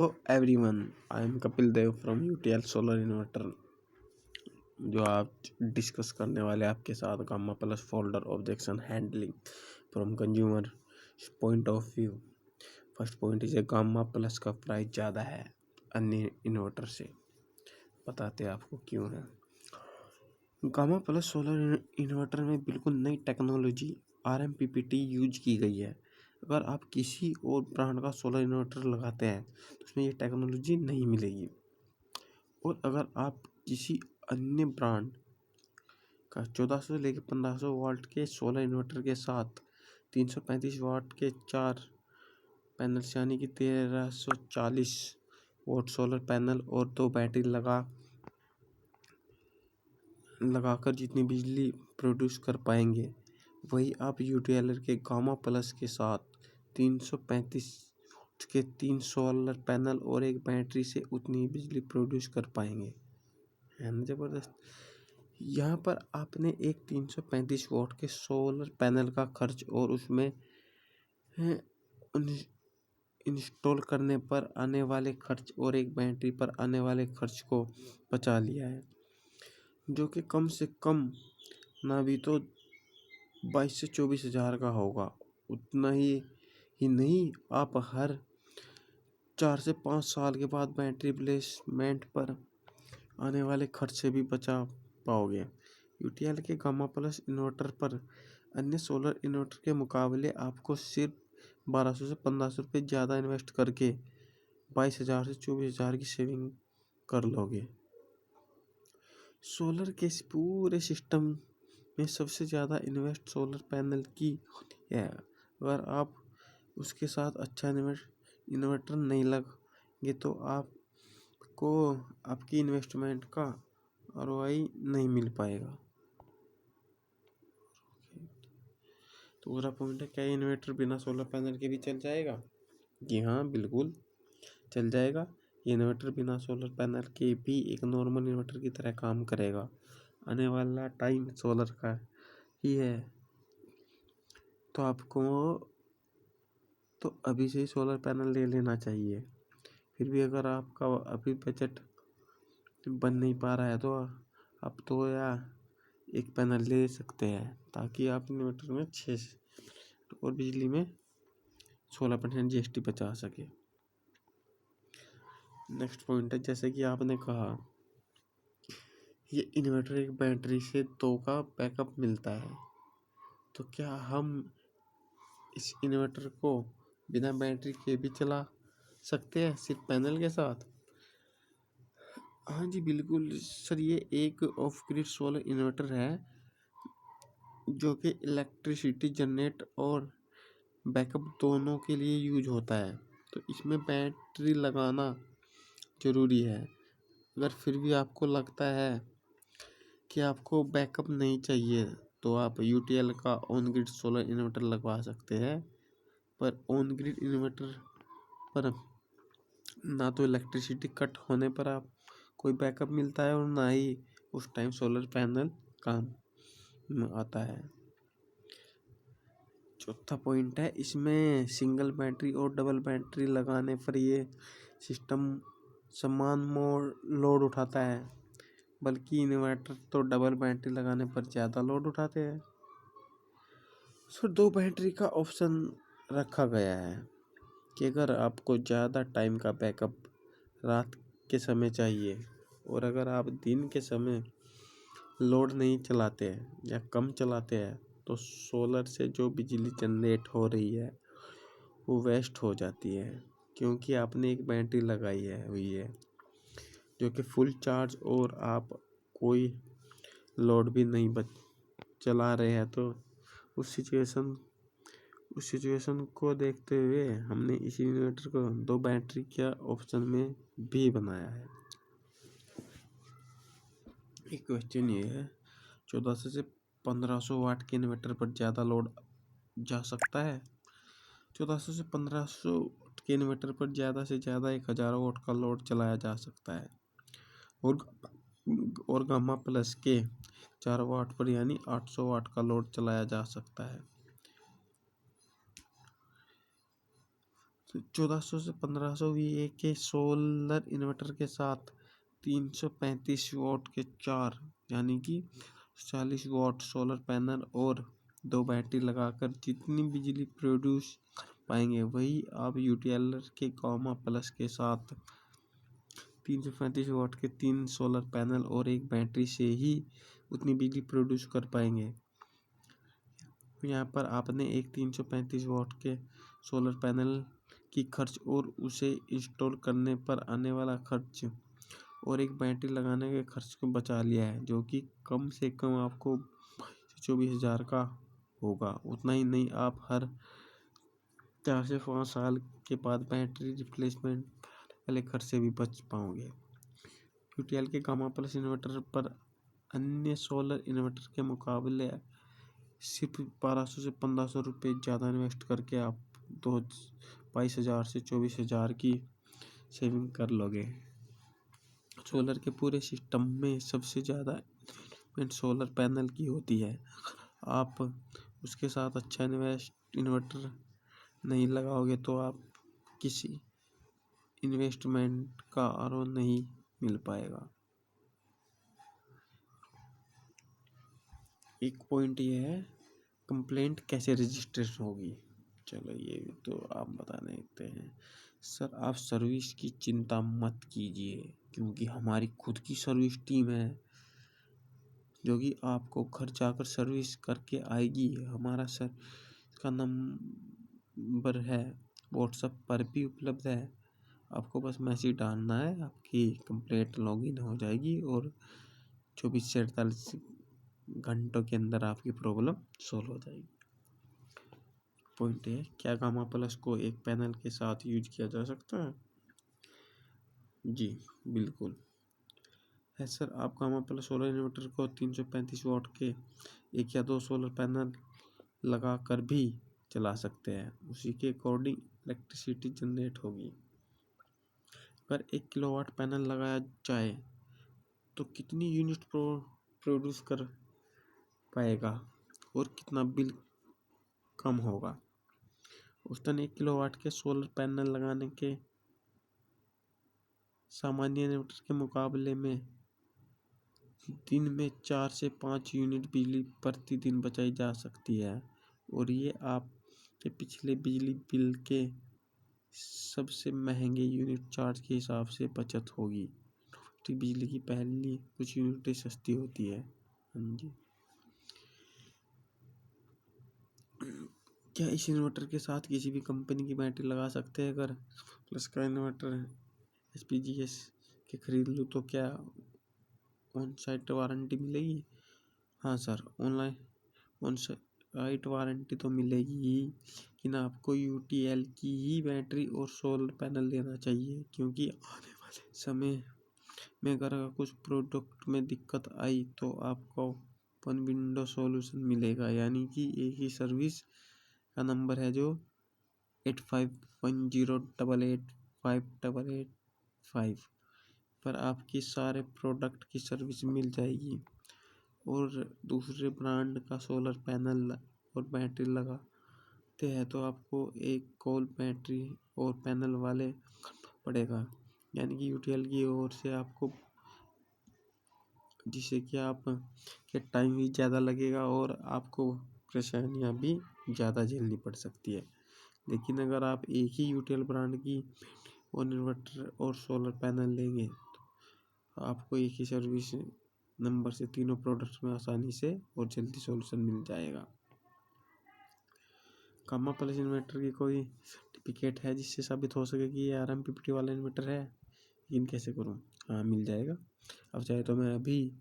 Hello everyone, I am Kapil Dev from UTL solar inverter. जो आप discuss करने वाले आपके साथ gamma plus folder objection handling from consumer point of view. First point is gamma plus का price ज़्यादा है अन्य इन्वर्टर से। बताते हैं आपको क्यों है। गामा प्लस सोलर इन्वर्टर में बिल्कुल नई टेक्नोलॉजी RMPPT यूज की गई है। अगर आप किसी और ब्रांड का सोलर इन्वर्टर लगाते हैं तो उसमें ये टेक्नोलॉजी नहीं मिलेगी। और अगर आप किसी अन्य ब्रांड का 1400 से लेकर 1500 वाट के सोलर इन्वर्टर के साथ 335 वाट के 4 पैनल्स यानी कि 1340 वाट सोलर पैनल और 2 बैटरी लगाकर जितनी बिजली प्रोड्यूस कर पाएंगे, वही आप यूटीएलआर के गामा प्लस के साथ 335 के 3 सोलर पैनल और एक बैटरी से उतनी बिजली प्रोड्यूस कर पाएंगे। है ना ज़बरदस्त। यहाँ पर आपने एक 335 वाट के सोलर पैनल का खर्च और उसमें इंस्टॉल करने पर आने वाले खर्च और एक बैटरी पर आने वाले खर्च को बचा लिया है, जो कि कम से कम ना भी तो 22 से 24 हज़ार का होगा। उतना ही नहीं, आप हर 4 से 5 साल के बाद बैटरी रिप्लेसमेंट पर आने वाले खर्च से भी बचा पाओगे। यूटीएल के गामा प्लस इन्वर्टर पर अन्य सोलर इन्वर्टर के मुकाबले आपको सिर्फ 1200 से 1500 रुपये ज़्यादा इन्वेस्ट करके 22,000 से 24,000 की सेविंग कर लोगे। सोलर के इस पूरे सिस्टम में सबसे ज़्यादा इन्वेस्ट सोलर पैनल की होती है। अगर आप उसके साथ अच्छा इन्वर्टर नहीं लगेंगे तो आपको आपकी इन्वेस्टमेंट का ROI नहीं मिल पाएगा। तो दूसरा पॉइंट है, क्या इन्वर्टर बिना सोलर पैनल के भी चल जाएगा? जी हाँ, बिल्कुल चल जाएगा। ये इन्वर्टर बिना सोलर पैनल के भी एक नॉर्मल इन्वर्टर की तरह काम करेगा। आने वाला टाइम सोलर का ही है, तो आपको तो अभी से ही सोलर पैनल ले लेना चाहिए। फिर भी अगर आपका अभी बजट बन नहीं पा रहा है तो आप तो या एक पैनल ले सकते हैं, ताकि आप इन्वर्टर में 6 और बिजली में 16% GST बचा सके। नेक्स्ट पॉइंट है, जैसे कि आपने कहा, ये इन्वर्टर एक बैटरी से 2 का बैकअप मिलता है। तो क्या हम इस इन्वर्टर को बिना बैटरी के भी चला सकते हैं सिर्फ पैनल के साथ? हाँ जी बिल्कुल सर, ये एक ऑफ ग्रिड सोलर इन्वर्टर है जो कि इलेक्ट्रिसिटी जनरेट और बैकअप दोनों के लिए यूज होता है। तो इसमें बैटरी लगाना ज़रूरी है। अगर फिर भी आपको लगता है कि आपको बैकअप नहीं चाहिए तो आप यूटीएल का ऑन ग्रिड सोलर इन्वर्टर लगवा सकते हैं। पर ऑन ग्रिड इन्वर्टर पर ना तो इलेक्ट्रिसिटी कट होने पर आप कोई बैकअप मिलता है और ना ही उस टाइम सोलर पैनल काम में आता है। चौथा पॉइंट है, इसमें सिंगल बैटरी और डबल बैटरी लगाने पर ये सिस्टम समान लोड उठाता है, बल्कि इन्वर्टर तो डबल बैटरी लगाने पर ज़्यादा लोड उठाते हैं। सो 2 बैटरी का ऑप्शन रखा गया है कि अगर आपको ज़्यादा टाइम का बैकअप रात के समय चाहिए और अगर आप दिन के समय लोड नहीं चलाते हैं या कम चलाते हैं तो सोलर से जो बिजली जनरेट हो रही है वो वेस्ट हो जाती है, क्योंकि आपने एक बैटरी लगाई हुई है जो कि फुल चार्ज और आप कोई लोड भी नहीं चला रहे हैं। तो उस सिचुएशन को देखते हुए हमने इस इन्वर्टर को 2 बैटरी के ऑप्शन में भी बनाया है। एक क्वेश्चन ये है, 1400 से 1500 वाट के इन्वर्टर पर ज़्यादा लोड जा सकता है? 1400 से 1500 वाट के इन्वर्टर पर ज़्यादा से ज़्यादा 1000 वाट का लोड चलाया जा सकता है और गामा प्लस के 4 वाट पर यानी 800 वाट का लोड चलाया जा सकता है। तो 1400 से 1500 VA के सोलर इन्वर्टर के साथ 335 वॉट के 4 यानी कि 40 वॉट सोलर पैनल और 2 बैटरी लगाकर जितनी बिजली प्रोड्यूस पाएंगे वही आप यूटीएल के कॉमा प्लस के साथ 335 वॉट के 3 सोलर पैनल और एक बैटरी से ही उतनी बिजली प्रोड्यूस कर पाएंगे। यहाँ पर आपने एक 335 वॉट के सोलर पैनल की खर्च और उसे इंस्टॉल करने पर आने वाला खर्च और एक बैटरी लगाने के खर्च को बचा लिया है, जो कि कम से कम आपको 24,000 का होगा। उतना ही नहीं, आप हर 4 से 5 साल के बाद बैटरी रिप्लेसमेंट वाले खर्च से भी बच पाओगे। यूटीएल के गामा प्लस इन्वर्टर पर अन्य सोलर इन्वर्टर के मुकाबले सिर्फ 1200 से 1500 रुपये ज़्यादा इन्वेस्ट करके आप 22,000 से 24,000 की सेविंग कर लोगे। सोलर के पूरे सिस्टम में सबसे ज़्यादा इन्वेस्टमेंट सोलर पैनल की होती है। आप उसके साथ अच्छा इन्वर्टर नहीं लगाओगे तो आप किसी इन्वेस्टमेंट का आरओ नहीं मिल पाएगा। एक पॉइंट ये है, कंप्लेंट कैसे रजिस्ट्रेशन होगी। चलो ये भी तो आप बता देते हैं। सर आप सर्विस की चिंता मत कीजिए, क्योंकि हमारी खुद की सर्विस टीम है जो कि आपको घर जाकर सर्विस करके आएगी। हमारा सर का नंबर है, व्हाट्सएप पर भी उपलब्ध है। आपको बस मैसेज डालना है, आपकी कंप्लेंट लॉगिन हो जाएगी और 24 से 48 घंटों के अंदर आपकी प्रॉब्लम सॉल्व हो जाएगी। पॉइंट है, क्या गामा प्लस को एक पैनल के साथ यूज किया जा सकता है? जी बिल्कुल है सर। आप गामा प्लस सोलर इन्वर्टर को 335 वॉट के 1 या 2 सोलर पैनल लगा कर भी चला सकते हैं। उसी के अकॉर्डिंग इलेक्ट्रिसिटी जनरेट होगी। अगर 1 किलोवाट पैनल लगाया जाए तो कितनी यूनिट प्रोड्यूस कर पाएगा और कितना बिल कम होगा? औसतन 1 किलोवाट के सोलर पैनल लगाने के सामान्य इन्वर्टर के मुकाबले में दिन में 4 से 5 यूनिट बिजली प्रतिदिन बचाई जा सकती है, और ये आपके पिछले बिजली बिल के सबसे महंगे यूनिट चार्ज के हिसाब से बचत होगी। तो बिजली की पहली कुछ यूनिटें सस्ती होती है। हाँ जी। क्या इस इन्वर्टर के साथ किसी भी कंपनी की बैटरी लगा सकते हैं? अगर प्लस का इन्वर्टर SPGS के खरीद लूँ तो क्या ऑन साइट वारंटी मिलेगी? हाँ सर, ऑन साइट वारंटी तो मिलेगी ही, लेकिन आपको यूटीएल की ही बैटरी और सोलर पैनल लेना चाहिए, क्योंकि आने वाले समय में अगर कुछ प्रोडक्ट में दिक्कत आई तो आपको वन विंडो सॉल्यूशन मिलेगा। यानी कि एक ही सर्विस का नंबर है जो 8510885885 पर आपकी सारे प्रोडक्ट की सर्विस मिल जाएगी। और दूसरे ब्रांड का सोलर पैनल और बैटरी लगाते हैं तो आपको एक कॉल बैटरी और पैनल वाले पड़ेगा, यानी कि यूटीएल की ओर से आपको, जिससे कि आप के टाइम भी ज़्यादा लगेगा और आपको परेशानियाँ भी ज़्यादा झेलनी पड़ सकती है। लेकिन अगर आप एक ही यूटीएल ब्रांड की और इन्वर्टर और सोलर पैनल लेंगे तो आपको एक ही सर्विस नंबर से तीनों प्रोडक्ट्स में आसानी से और जल्दी सॉल्यूशन मिल जाएगा। गामा प्लस इन्वर्टर की कोई सर्टिफिकेट है जिससे साबित हो सके कि ये RMPPT वाला इन्वर्टर है? इन कैसे करूँ? हाँ मिल जाएगा। अब चाहे तो मैं अभी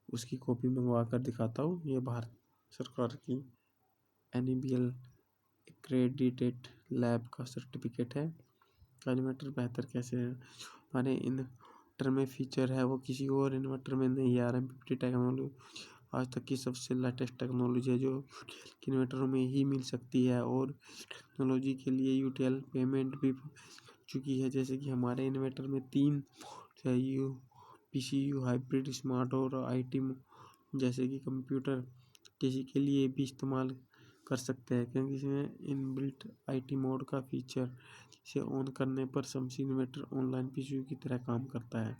उसकी कॉपी मंगवा कर दिखाता हूँ। ये भारत सरकार की NABL एक्रेडिटेड लैब का सर्टिफिकेट है। इन्वर्टर बेहतर कैसे है? हमारे इन्वर्टर में फीचर है वो किसी और इन्वर्टर में नहीं है। RMPPT टेक्नोलॉजी आज तक की सबसे लेटेस्ट टेक्नोलॉजी है जो इन्वर्टरों में ही मिल सकती है, और टेक्नोलॉजी के लिए यूटीएल पेमेंट भी चुकी है। जैसे कि हमारे इन्वर्टर में 3 PCU हाइब्रिड स्मार्ट और IT जैसे कि कंप्यूटर किसी के लिए भी इस्तेमाल कर सकते हैं, क्योंकि इसमें इनबिल्ट IT मोड का फीचर इसे ऑन करने पर समसी इन्वर्टर ऑनलाइन पीसीयू की तरह काम करता है।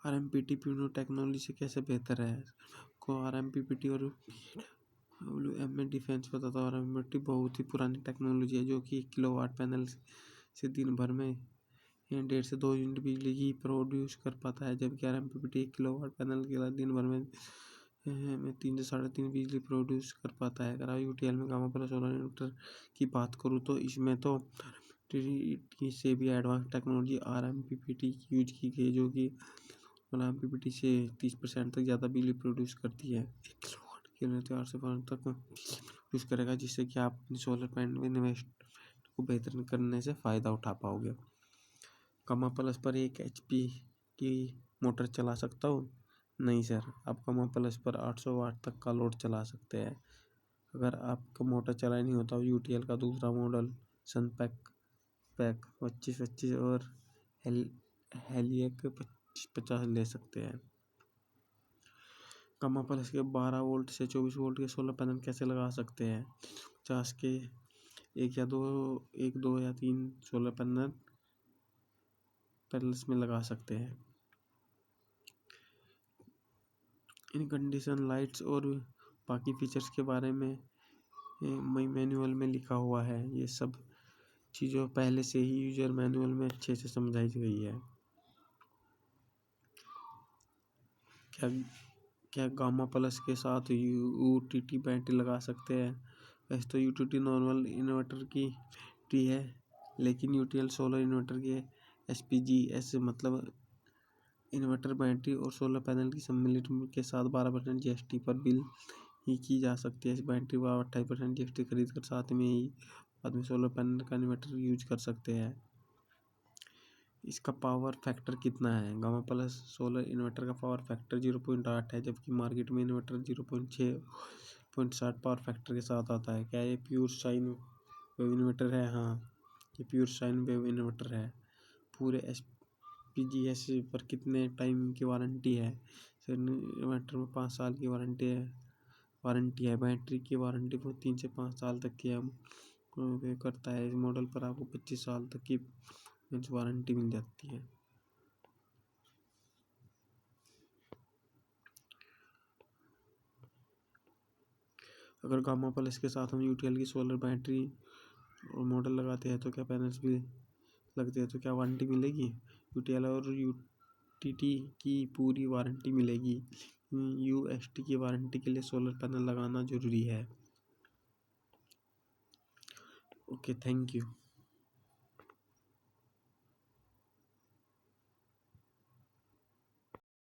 आरएमपीटी प्यूनो टेक्नोलॉजी से कैसे बेहतर है? को आरएमपीटी और में डिफेंस बताता है। आरएमपीटी बहुत ही पुरानी टेक्नोलॉजी है जो कि 1 किलोवाट पैनल से दिन भर में 1.5 से 2 यूनिट बिजली की प्रोड्यूस कर पाता है, जबकि आरएमपीटी 1 किलोवाट पैनल के दिन भर में 3 से 3.5 बिजली प्रोड्यूस कर पाता है। अगर यूटीएल में गामा प्लस सोलर इन्वर्टर की बात करूँ तो इसमें तो से भी एडवांस टेक्नोलॉजी आरएमपीटी यूज की गई, जो कि आरएमपीटी से 30% तक ज़्यादा बिजली प्रोड्यूस करती है। 4 से 5 तक यूज़ करेगा, जिससे कि आप अपनी सोलर पैनल में इन्वेस्ट को बेहतर करने से फ़ायदा उठा पाओगे। गामा प्लस पर 1 HP की मोटर चला सकता हूँ? नहीं सर, आप गामा प्लस पर 800 वाट तक का लोड चला सकते हैं। अगर आपका मोटर चला नहीं होता, यूटीएल का दूसरा मॉडल सनपैक 2525 और हेलियक 2550 ले सकते हैं। गामा प्लस के 12 वोल्ट से 24 वोल्ट के सोलर पैनल कैसे लगा सकते हैं? 50 के 1 या 3 सोलर पैनल्स में लगा सकते हैं। इन कंडीशन लाइट्स और बाकी फीचर्स के बारे में मैनुअल में लिखा हुआ है। ये सब चीज़ों पहले से ही यूजर मैनुअल में अच्छे से समझाई गई है। क्या गामा प्लस के साथ यूटीटी बैटरी लगा सकते हैं? वैसे तो यूटीटी नॉर्मल इन्वर्टर की टी है, लेकिन यूटीएल सोलर इन्वर्टर के SPGS मतलब इन्वर्टर बैटरी और सोलर पैनल की सम्मिलित के साथ 12% GST पर बिल ही की जा सकती है। इस बैटरी पर 28% GST खरीद कर साथ में ही बाद में सोलर पैनल का इन्वर्टर यूज कर सकते हैं। इसका पावर फैक्टर कितना है? गामा प्लस सोलर इन्वर्टर का पावर फैक्टर 0.8 है, जबकि मार्केट में इन्वर्टर 0.6 पावर फैक्टर के साथ आता है। क्या ये प्योर साइन वेव इन्वर्टर है? हाँ, ये प्योर साइन वेव इन्वर्टर है। पूरे SPGS पर कितने टाइम की वारंटी है? सर, इन्वर्टर में 5 साल की वारंटी है। बैटरी की वारंटी वो 3 से 5 साल तक की वे करता है। इस मॉडल पर आपको 25 साल तक की वारंटी मिल जाती है। अगर गामा प्लस के साथ हम यूटीएल की सोलर बैटरी और मॉडल लगाते हैं तो क्या पैनल्स भी लगते हैं तो क्या वारंटी मिलेगी? यूटीएल और यूटीटी की पूरी वारंटी मिलेगी। UST की वारंटी के लिए सोलर पैनल लगाना जरूरी है। Okay, thank you.